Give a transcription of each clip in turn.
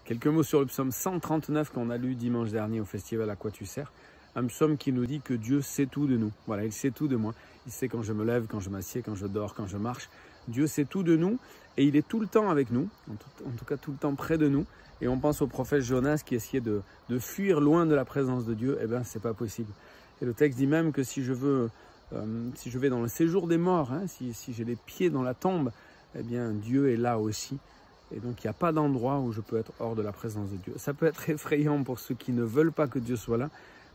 Quelques mots sur le psaume 139 qu'on a lu dimanche dernier au festival À quoi tu sers. Un psaume qui nous dit que Dieu sait tout de nous. Voilà, il sait tout de moi. Il sait quand je me lève, quand je m'assieds, quand je dors, quand je marche. Dieu sait tout de nous et il est tout le temps avec nous, en tout cas tout le temps près de nous. Et on pense au prophète Jonas qui essayait de fuir loin de la présence de Dieu. Eh bien, c'est pas possible. Et le texte dit même que si je vais dans le séjour des morts, hein, si j'ai les pieds dans la tombe, eh bien Dieu est là aussi. Et donc il n'y a pas d'endroit où je peux être hors de la présence de Dieu. Ça peut être effrayant pour ceux qui ne veulent pas que Dieu soit là,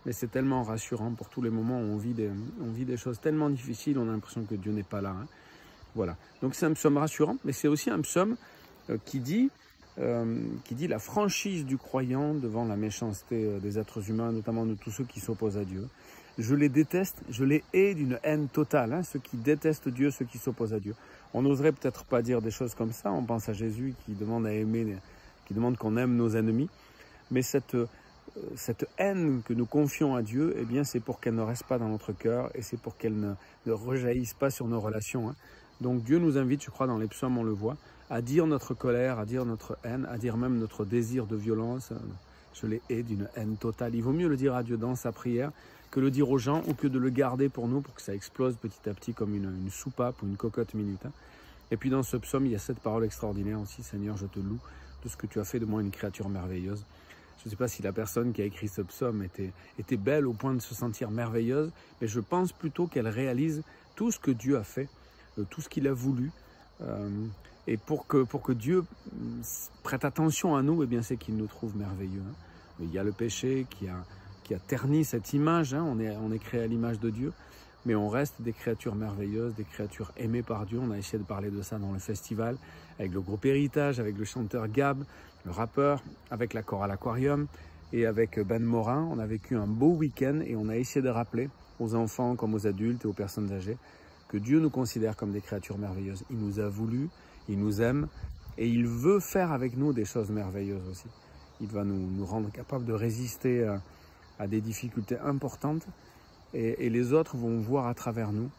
mais c'est tellement rassurant pour tous les moments où on vit des choses tellement difficiles, on a l'impression que Dieu n'est pas là. Hein. Voilà. Donc c'est un psaume rassurant, mais c'est aussi un psaume qui dit la franchise du croyant devant la méchanceté des êtres humains, notamment de tous ceux qui s'opposent à Dieu. Je les déteste, je les hais d'une haine totale, hein, ceux qui détestent Dieu, ceux qui s'opposent à Dieu. On n'oserait peut-être pas dire des choses comme ça, on pense à Jésus qui demande à aimer, qui demande qu'on aime nos ennemis, mais cette haine que nous confions à Dieu, eh bien c'est pour qu'elle ne reste pas dans notre cœur et c'est pour qu'elle ne rejaillisse pas sur nos relations. Hein. Donc Dieu nous invite, je crois, dans les psaumes, on le voit, à dire notre colère, à dire notre haine, à dire même notre désir de violence. Je les hais d'une haine totale. Il vaut mieux le dire à Dieu dans sa prière que le dire aux gens ou que de le garder pour nous pour que ça explose petit à petit comme une soupape ou une cocotte minute. Hein. Et puis dans ce psaume, il y a cette parole extraordinaire aussi. Seigneur, je te loue de ce que tu as fait de moi une créature merveilleuse. Je ne sais pas si la personne qui a écrit ce psaume était belle au point de se sentir merveilleuse, mais je pense plutôt qu'elle réalise tout ce que Dieu a fait, tout ce qu'il a voulu. Et pour que Dieu prête attention à nous, eh bien c'est qu'il nous trouve merveilleux. Hein. Il y a le péché qui a terni cette image, hein. On est créé à l'image de Dieu, mais on reste des créatures merveilleuses, des créatures aimées par Dieu. On a essayé de parler de ça dans le festival, avec le groupe Héritage, avec le chanteur Gab, le rappeur, avec la chorale Aquarium et avec Ben Morin. On a vécu un beau week-end et on a essayé de rappeler aux enfants comme aux adultes et aux personnes âgées que Dieu nous considère comme des créatures merveilleuses. Il nous a voulu, il nous aime et il veut faire avec nous des choses merveilleuses aussi. Il va nous rendre capables de résister à des difficultés importantes et les autres vont voir à travers nous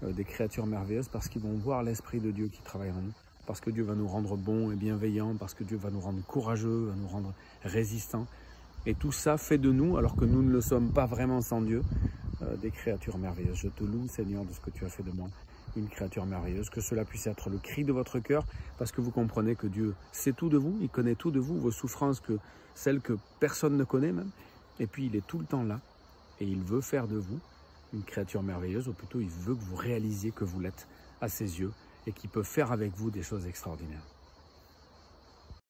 des créatures merveilleuses parce qu'ils vont voir l'Esprit de Dieu qui travaille en nous, parce que Dieu va nous rendre bons et bienveillants, parce que Dieu va nous rendre courageux, va nous rendre résistants. Et tout ça fait de nous, alors que nous ne le sommes pas vraiment sans Dieu, des créatures merveilleuses. Je te loue, Seigneur, de ce que tu as fait de moi, une créature merveilleuse, que cela puisse être le cri de votre cœur, parce que vous comprenez que Dieu sait tout de vous, il connaît tout de vous, vos souffrances, celles que personne ne connaît même, et puis il est tout le temps là, et il veut faire de vous une créature merveilleuse, ou plutôt il veut que vous réalisiez que vous l'êtes à ses yeux, et qu'il peut faire avec vous des choses extraordinaires.